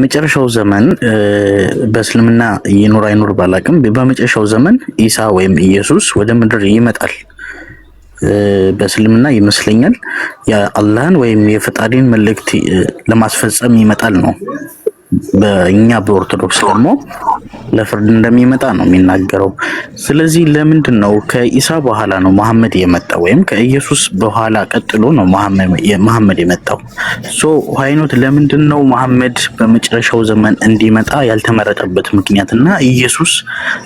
መጨረሻው ዘመን በእስልምና ይኖር አይኖር ባላቅም በመጨረሻው ዘመን ኢሳ ወይም ኢየሱስ ወደ ምድር ይመጣል። በእስልምና ይመስለኛል የአላህን ወይም የፈጣሪን መልእክት ለማስፈጸም ይመጣል ነው። በእኛ በኦርቶዶክስ ደግሞ ለፍርድ እንደሚመጣ ነው የሚናገረው። ስለዚህ ለምንድን ነው ከኢሳ በኋላ ነው መሐመድ የመጣው ወይም ከኢየሱስ በኋላ ቀጥሎ ነው መሐመድ የመጣው? ሃይኖት ለምንድን ነው መሐመድ በመጨረሻው ዘመን እንዲመጣ ያልተመረጠበት ምክንያትና ኢየሱስ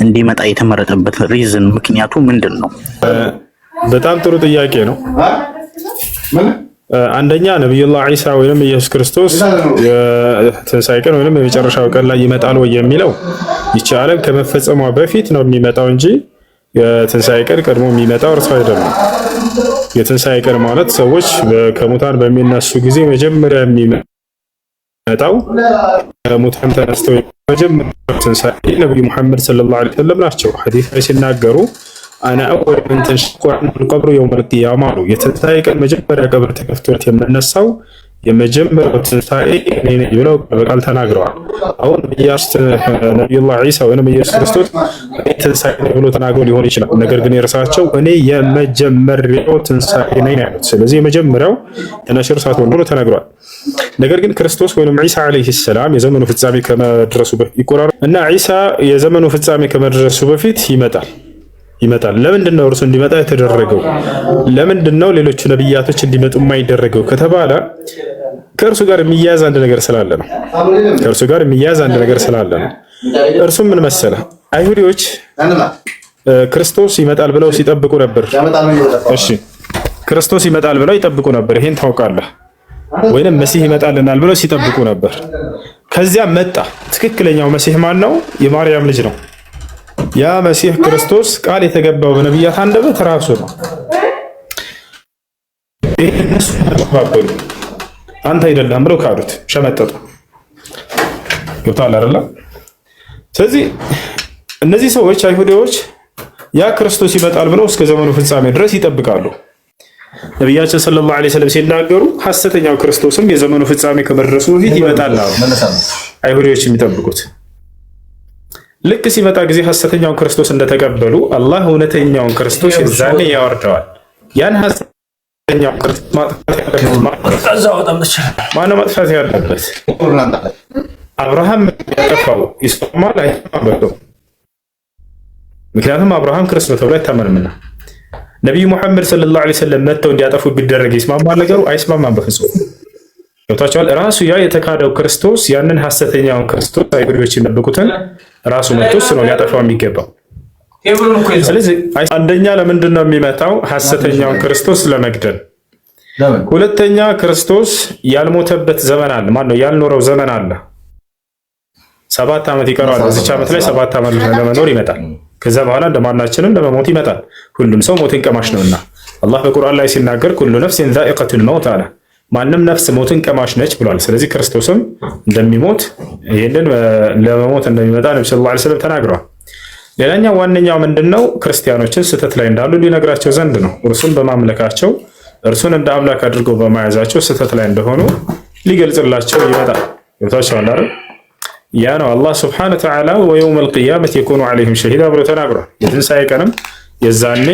እንዲመጣ የተመረጠበት ሪዝን ምክንያቱ ምንድን ነው? በጣም ጥሩ ጥያቄ ነው። አንደኛ ነብዩላህ ኢሳ ወይም ኢየሱስ ክርስቶስ የትንሣኤ ቀን ወይም የመጨረሻው ቀን ላይ ይመጣል ወይ የሚለው ይቺ ዓለም ከመፈጸሟ በፊት ነው የሚመጣው እንጂ የትንሣኤ ቀን ቀድሞ የሚመጣው እርሱ አይደለም። የትንሣኤ ቀን ማለት ሰዎች ከሙታን በሚነሱ ጊዜ መጀመሪያ የሚመጣው ሙታን ተነስተው መጀመሪያ ትንሣኤ ነብዩ መሐመድ ሰለላሁ ዐለይሂ ወሰለም ናቸው። ሐዲስ ላይ ሲናገሩ አና አወል ምን ተንሸቁ ዐንሁ ቀብሩ የውመል ቂያማ አሉ። የትንሣኤ ቀን መጀመሪያ ቀብር ተከፍቶት የምነሳው የመጀመሪያው ትንሣኤ እኔ ነኝ ብለው በቃል ተናግረዋል። አሁን ነብዩላህ ኢሳ ወይም ኢየሱስ ክርስቶስ ትንሣኤ ነኝ ብሎ ተናግረው ሊሆን ይችላል። ነገር ግን የእርሳቸው እኔ የመጀመሪያው ትንሣኤ ነኝ ያሉት። ስለዚህ የመጀመሪያው ተነሽር እርሳቸው ብሎ ተናግረዋል። ነገር ግን ክርስቶስ ወይም ኢሳ አለይሂ ሰላም የዘመኑ ፍጻሜ ከመድረሱ በፊት ይቆራረጥ እና ኢሳ የዘመኑ ፍጻሜ ከመድረሱ በፊት ይመጣል። ለምንድን ነው እርሱ እንዲመጣ የተደረገው? ለምንድን ነው ሌሎቹ ነብያቶች እንዲመጡ የማይደረገው ከተባለ ከእርሱ ጋር የሚያያዝ አንድ ነገር ስላለ ነው። እርሱም ምን መሰለ? አይሁዶች ክርስቶስ ይመጣል ብለው ሲጠብቁ ነበር። እሺ፣ ክርስቶስ ይመጣል ብለው ይጠብቁ ነበር። ይሄን ታውቃለህ? ወይንም መሲህ ይመጣልናል ብለው ሲጠብቁ ነበር። ከዚያ መጣ። ትክክለኛው መሲህ ማን ነው? የማርያም ልጅ ነው። ያ መሲህ ክርስቶስ ቃል የተገባው በነቢያት አንደበት ራሱ ነው። እነሱ ተቀባበሉ፣ አንተ አይደለም ብለው ካዱት፣ ሸመጠጡ። ገብቶሃል አይደል? ስለዚህ እነዚህ ሰዎች አይሁዶች ያ ክርስቶስ ይመጣል ብለው እስከ ዘመኑ ፍጻሜ ድረስ ይጠብቃሉ። ነቢያችን ሰለላሁ ዐለይሂ ወሰለም ሲናገሩ ሐሰተኛው ክርስቶስም የዘመኑ ፍጻሜ ከመድረሱ በፊት ይመጣል አሉ። አይሁዶች የሚጠብቁት ልክ ሲመጣ ጊዜ ሐሰተኛውን ክርስቶስ እንደተቀበሉ አላህ እውነተኛውን ክርስቶስ የዛኔ ያወርደዋል። ያን ሐሰተኛውን ክርስቶስ ማነው ማጥፋት ያለበት? አብርሃም ያጠፋው ይስማማል አይስማማም? ምክንያቱም አብርሃም ክርስቶስ ተብሎ አይታመንምና። ነቢዩ ሙሐመድ ሰለላሁ ዐለይሂ ወሰለም መጥተው እንዲያጠፉ ቢደረግ ይስማማል ነገሩ? አይስማማም በፍጹም። ገብቷቸዋል። ራሱ ያ የተካደው ክርስቶስ ያንን ሐሰተኛውን ክርስቶስ አይሁዶች የሚጠብቁትን ራሱ መጥቶ እሱ ነው ሊያጠፋው የሚገባው። ስለዚህ አንደኛ ለምንድን ነው የሚመጣው? ሐሰተኛውን ክርስቶስ ለመግደል። ሁለተኛ ክርስቶስ ያልሞተበት ዘመን አለ። ማነው ያልኖረው ዘመን አለ። 7 ዓመት ይቀረዋል። በዚች ዓመት ላይ 7 ዓመት ለመኖር ይመጣል። ከዛ በኋላ እንደማናችንም ለመሞት ይመጣል። ሁሉም ሰው ሞትን ቀማሽ ነውና አላህ በቁርአን ላይ ሲናገር ኩሉ ነፍሲን ዛኢቀቱል መውት አለ። ማንም ነፍስ ሞትን ቀማሽ ነች ብሏል። ስለዚህ ክርስቶስም እንደሚሞት ይህንን ለመሞት እንደሚመጣ ነብዩ ሰለላሁ ዐለይሂ ወሰለም ተናግረዋል። ሌላኛው ዋነኛው ምንድነው? ክርስቲያኖችን ስህተት ላይ እንዳሉ ሊነግራቸው ዘንድ ነው። እርሱን በማምለካቸው እርሱን እንደ አምላክ አድርገው በመያዛቸው ስህተት ላይ እንደሆኑ ሊገልጽላቸው ይመጣል። ይወታቸዋል አይደል? ያ ነው አላህ ሱብሓነሁ ወተዓላ ወየውመል ቂያመቲ የኩኑ ዐለይሂም ሸሂዳ ብሎ ተናግሯል። የትንሣኤ ቀንም የዛኔ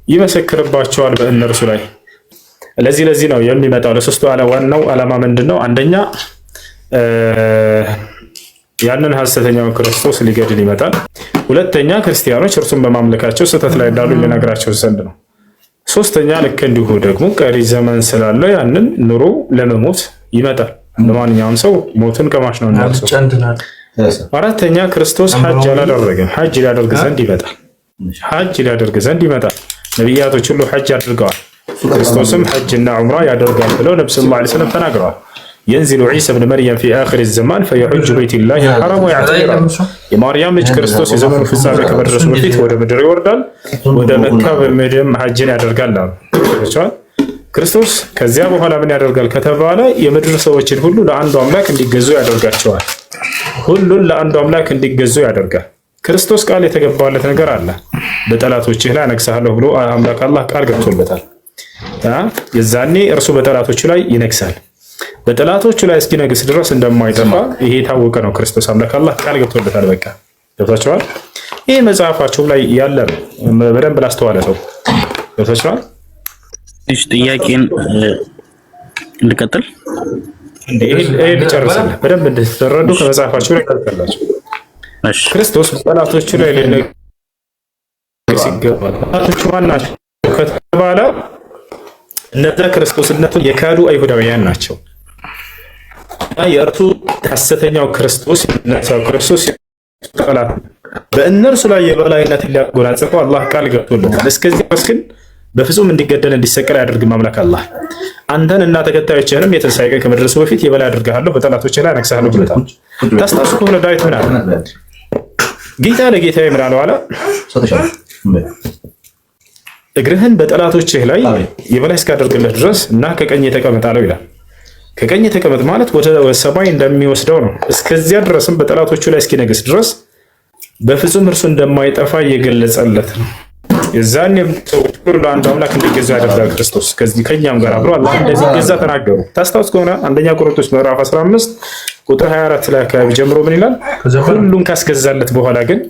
ይመሰክርባቸዋል በእነርሱ ላይ። ለዚህ ነው የሚመጣው። ለሶስቱ ዋናው ዓላማ ምንድነው? አንደኛ ያንን ሐሰተኛውን ክርስቶስ ሊገድል ይመጣል። ሁለተኛ ክርስቲያኖች እርሱን በማምለካቸው ስህተት ላይ እንዳሉ ሊነግራቸው ዘንድ ነው። ሶስተኛ ልክ እንዲሁ ደግሞ ቀሪ ዘመን ስላለው ያንን ኑሮ ለመሞት ይመጣል። ለማንኛውም ሰው ሞትን ቀማሽ ነው እንዳልሰው። አራተኛ ክርስቶስ ሐጅ አላደረገም። ሐጅ ሊያደርግ ዘንድ ይመጣል። ነቢያቶች ሁሉ ሐጅ አድርገዋል። ክርስቶስም ሐጅና ዑምራ ያደርጋል ብለው ነብዩ ሰለላሁ ዐለይሂ ወሰለም ተናግረዋል። ينزل عيسى ابن مريم في آخر الزمان فيحج بيت الله الحرام ويعتمر የማርያም ልጅ ክርስቶስ የዘመኑ ፍጻሜ ከመድረሱ በፊት ወደ ምድር ይወርዳል፣ ወደ መካ በመሄድም ሐጅን ያደርጋል አሉ። ክርስቶስ ከዚያ በኋላ ምን ያደርጋል ከተባለ የምድር ሰዎችን ሁሉ ለአንዱ አምላክ እንዲገዙ ያደርጋቸዋል። ሁሉን ለአንዱ አምላክ እንዲገዙ ያደርጋል። ክርስቶስ ቃል የተገባለት ነገር አለ። በጠላቶችህ ላይ አነግሳለሁ ብሎ አምላክ አላህ ቃል ገብቶለታል። የዛኔ እርሱ በጠላቶቹ ላይ ይነግሳል። በጠላቶቹ ላይ እስኪነግስ ድረስ እንደማይጠፋ ይሄ የታወቀ ነው። ክርስቶስ አምላክ አላህ ቃል ገብቶለታል። በቃ ገብቷቸዋል። ይህ መጽሐፋቸው ላይ ያለ ነው። በደንብ ላስተዋለ ሰው ገብቷቸዋል። ጥያቄን ልቀጥል ይሄ ልጨርስልህ በደንብ እንድትረዱ ከመጽሐፋቸው ላይ ያልከላቸው ክርስቶስ በጠላቶቹ ላይ ሊነግስ ይገባል። ጠላቶቹ ማን ናቸው ከተባለ እነዚያ ክርስቶስነቱን የካዱ አይሁዳውያን ናቸው። የእርሱ ሐሰተኛው ክርስቶስ የነሳው ክርስቶስ ጠላት በእነርሱ ላይ የበላይነትን ሊያጎናጽፈው አላህ ቃል ገብቶለታል። እስከዚህ ድረስ ግን በፍጹም እንዲገደል እንዲሰቀል ያደርግም አምላክ አላህ። አንተን እና ተከታዮችህንም የትንሣኤ ቀን ከመድረሱ በፊት የበላይ አድርግሃለሁ፣ በጠላቶችህ ላይ አነግሥሃለሁ ብሎታል። ታስታውሱ ከሆነ ዳዊት ምን አለ? ጌታ ለጌታዬ ምን አለው አለ? እግርህን በጠላቶችህ ላይ የበላይ እስካደርግልህ ድረስ እና ከቀኝ ተቀመጥ አለው ይላል። ከቀኝ ተቀመጥ ማለት ወደ ሰማይ እንደሚወስደው ነው። እስከዚያ ድረስም በጠላቶቹ ላይ እስኪነግስ ድረስ በፍጹም እርሱ እንደማይጠፋ እየገለጸለት ነው። የዛኔም ሰዎች ሁሉ ለአንዱ አምላክ እንዲገዛ ያደርጋል ክርስቶስ። ከዚህ ከኛም ጋር አብሮ አላህ እንደሚገዛ ተናገሩ። ታስታውስ ከሆነ አንደኛ ቆሮንቶስ ምዕራፍ 15 ቁጥር 24 ላይ አካባቢ ጀምሮ ምን ይላል? ሁሉን ካስገዛለት በኋላ ግን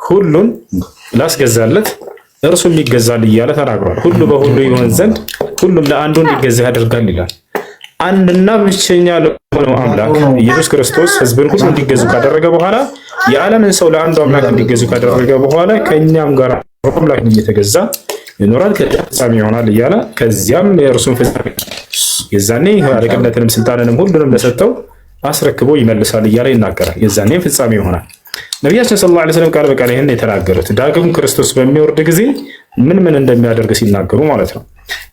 ሁሉን ላስገዛለት እርሱም ይገዛል እያለ ተናግሯል። ሁሉ በሁሉ ይሆን ዘንድ ሁሉም ለአንዱ እንዲገዛ ያደርጋል ይላል። አንድና ብቸኛ ለሆነው አምላክ ኢየሱስ ክርስቶስ ሕዝብን ሁሉ እንዲገዙ ካደረገ በኋላ የዓለምን ሰው ለአንዱ አምላክ እንዲገዙ ካደረገ በኋላ ከእኛም ጋር አምላክ እየተገዛ ይኖራል፣ ከፍጻሜ ይሆናል እያለ ከዚያም የእርሱን ፍጻሜ የዛኔ አለቅነትንም ስልጣንንም ሁሉንም ለሰጠው አስረክቦ ይመልሳል እያለ ይናገራል። የዛኔም ፍጻሜ ይሆናል። ነቢያችን ሰለላሁ ዐለይሂ ወሰለም ቃል በቃል ይህን የተናገሩት ዳግም ክርስቶስ በሚወርድ ጊዜ ምን ምን እንደሚያደርግ ሲናገሩ ማለት ነው።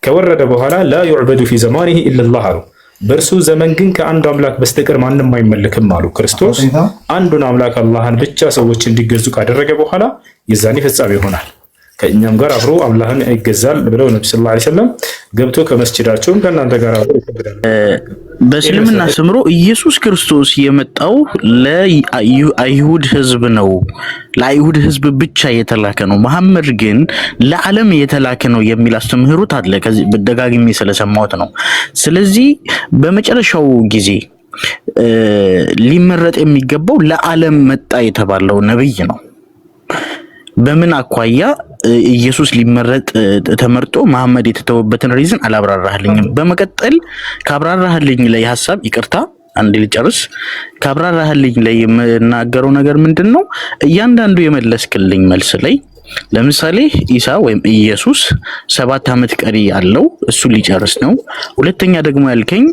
ከወረደ በኋላ ላ ዩዕበዱ ፊ ዘማኒሂ ኢለላህ አሉ። በእርሱ ዘመን ግን ከአንዱ አምላክ በስተቀር ማንም አይመለክም አሉ። ክርስቶስ አንዱን አምላክ አላህን ብቻ ሰዎች እንዲገዙ ካደረገ በኋላ የዛኔ ፍጻሜ ይሆናል። ከእኛም ጋር አብሮ አላህን ይገዛል ብለው ነብዩ ሰለላሁ ዐለይሂ ወሰለም ገብቶ ከመስጂዳቸውም ከእናንተ ጋር አብሮ ይሰግዳል። በእስልምና አስተምሮ ኢየሱስ ክርስቶስ የመጣው ለአይሁድ ሕዝብ ነው፣ ለአይሁድ ሕዝብ ብቻ የተላከ ነው። መሐመድ ግን ለዓለም የተላከ ነው የሚል አስተምህሮት አለ። ከዚህ በደጋግሜ ስለሰማሁት ነው። ስለዚህ በመጨረሻው ጊዜ ሊመረጥ የሚገባው ለዓለም መጣ የተባለው ነብይ ነው። በምን አኳያ ኢየሱስ ሊመረጥ ተመርጦ መሐመድ የተተወበትን ሪዝን አላብራራህልኝም። በመቀጠል ካብራራህልኝ ላይ ሐሳብ ይቅርታ አንድ ልጨርስ። ካብራራህልኝ ላይ የምናገረው ነገር ምንድነው? እያንዳንዱ የመለስክልኝ መልስ ላይ ለምሳሌ ኢሳ ወይም ኢየሱስ 7 ዓመት ቀሪ ያለው እሱ ሊጨርስ ነው። ሁለተኛ ደግሞ ያልከኝ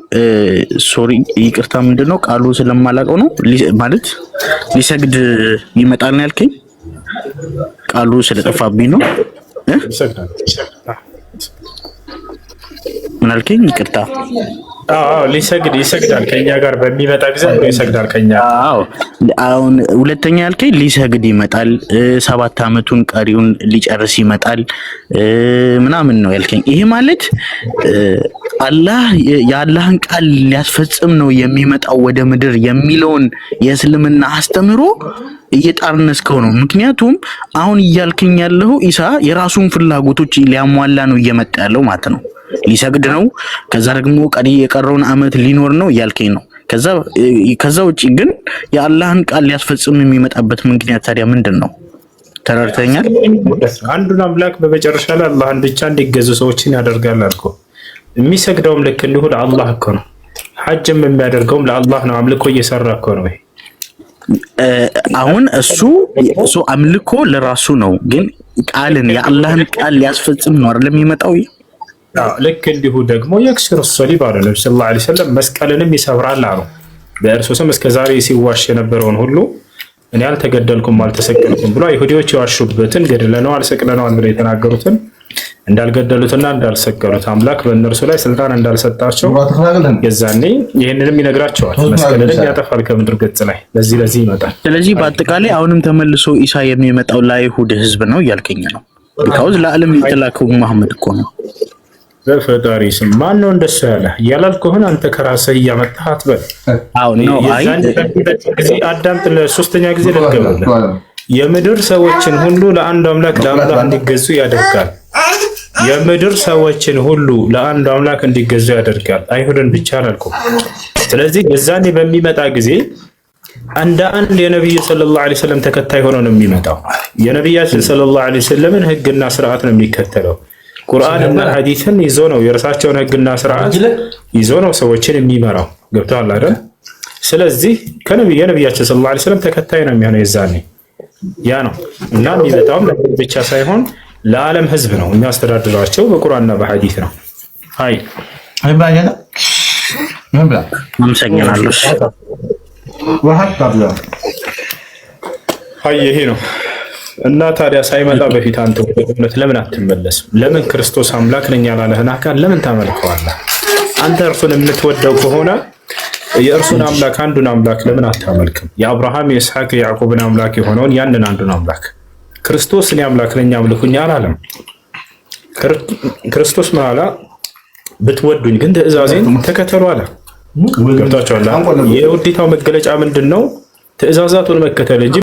ሶሪ ይቅርታ ምንድነው ቃሉ ስለማላውቀው ነው ማለት ሊሰግድ ይመጣል ነው ያልከኝ። ቃሉ ስለጠፋብኝ ነው። ምን አልከኝ? ይቅርታ። ሊሰግድ ይሰግዳል ከኛ ጋር በሚመጣ ጊዜ ይሰግዳል ከኛ። አሁን ሁለተኛ ያልከኝ ሊሰግድ ይመጣል፣ 7 ዓመቱን ቀሪውን ሊጨርስ ይመጣል ምናምን ነው ያልከኝ። ይሄ ማለት አላህ የአላህን ቃል ሊያስፈጽም ነው የሚመጣው ወደ ምድር የሚለውን የእስልምና አስተምሮ እየጣርነስከው ነው። ምክንያቱም አሁን እያልከኝ ያለው ኢሳ የራሱን ፍላጎቶች ሊያሟላ ነው እየመጣ ያለው ማለት ነው። ሊሰግድ ነው፣ ከዛ ደግሞ ቀሪ የቀረውን ዓመት ሊኖር ነው እያልከኝ ነው። ከዛ ውጪ ግን የአላህን ቃል ሊያስፈጽም የሚመጣበት ምክንያት ታዲያ ምንድን ነው? ተረድተኛል? አንዱን አምላክ በመጨረሻ ላይ አላህን ብቻ እንዲገዙ ሰዎችን ያደርጋል አልኩ። የሚሰግደውም ልክ እንዲሁ ለአላህ እኮ ነው። ሐጅም የሚያደርገውም ለአላህ ነው። አምልኮ እየሰራ እኮ ነው። አሁን እሱ አምልኮ ለራሱ ነው፣ ግን ቃልን የአላህን ቃል ሊያስፈጽም ነው አይደል የሚመጣው። ልክ እንዲሁ ደግሞ የክስር ሶሊብ አለ ነብዩ ሰለላሁ ዐለይሂ ወሰለም መስቀልንም ይሰብራል አሉ። በእርሱ ስም እስከዛሬ ሲዋሽ የነበረውን ሁሉ እኔ አልተገደልኩም አልተሰቀልኩም ብሎ አይሁዲዎች የዋሹበትን ገድለነዋል ሰቅለነዋል ብለው የተናገሩትን እንዳልገደሉትና እንዳልሰቀሉት አምላክ በእነርሱ ላይ ስልጣን እንዳልሰጣቸው የዛኔ ይህንንም ይነግራቸዋል። መስቀልንም ያጠፋል ከምድር ገጽ ላይ ለዚህ ይመጣል። ስለዚህ በአጠቃላይ አሁንም ተመልሶ ኢሳ የሚመጣው ለአይሁድ ሕዝብ ነው እያልከኝ ነው። ቢካውዝ ለዓለም የተላከው መሐመድ እኮ ነው። በፈጣሪ ስም ማን ነው እንደሱ ያለ ያላል ከሆነ አንተ ከራስህ እያመጣህ አትበል። አሁን ነው አዳምጥ። ለሶስተኛ ጊዜ ደገመልህ። የምድር ሰዎችን ሁሉ ለአንድ አምላክ ለአላህ እንዲገዙ ያደርጋል። የምድር ሰዎችን ሁሉ ለአንድ አምላክ እንዲገዙ ያደርጋል፣ አይሁድን ብቻ አላልኩም። ስለዚህ የዛኔ በሚመጣ ጊዜ እንደ አንድ የነብዩ ሰለላሁ ዐለይሂ ወሰለም ተከታይ ሆኖ ነው የሚመጣው። የነብያችን ሰለላሁ ዐለይሂ ወሰለምን ህግና ስርዓት ነው የሚከተለው። ቁርአንና ሐዲስን ይዞ ነው የራሳቸውን ህግና ስርዓት ይዞ ነው ሰዎችን የሚመራው። ገብቶሃል አይደል? ስለዚህ የነብያችን ሰለላሁ ዐለይሂ ወሰለም ተከታይ ነው የሚሆነው የዛኔ። ያ ነው እና የሚመጣውም ብቻ ሳይሆን ለዓለም ህዝብ ነው የሚያስተዳድራቸው በቁርአንና በሐዲስ ነው። አይ አይባየና ምን ብላ አመሰግናለሁ። አይ ይሄ ነው እና ታዲያ ሳይመጣ በፊት አንተ እውነት ለምን አትመለስም? ለምን ክርስቶስ አምላክ ነኝ ያላለህን አካል ለምን ታመልከዋለህ? አንተ እርሱን የምትወደው ከሆነ የእርሱን አምላክ አንዱን አምላክ ለምን አታመልክም? የአብርሃም የይስሐቅ የያዕቆብን አምላክ የሆነውን ያንን አንዱን አምላክ ክርስቶስ እኔ አምላክ ነኝ አምልኩኝ አላለም። ክርስቶስ ምን አለ? ብትወዱኝ ግን ትእዛዜን ተከተሉ አለ። ገብታችኋል? የውዴታው መገለጫ ምንድን ነው? ትእዛዛቱን መከተል እንጂ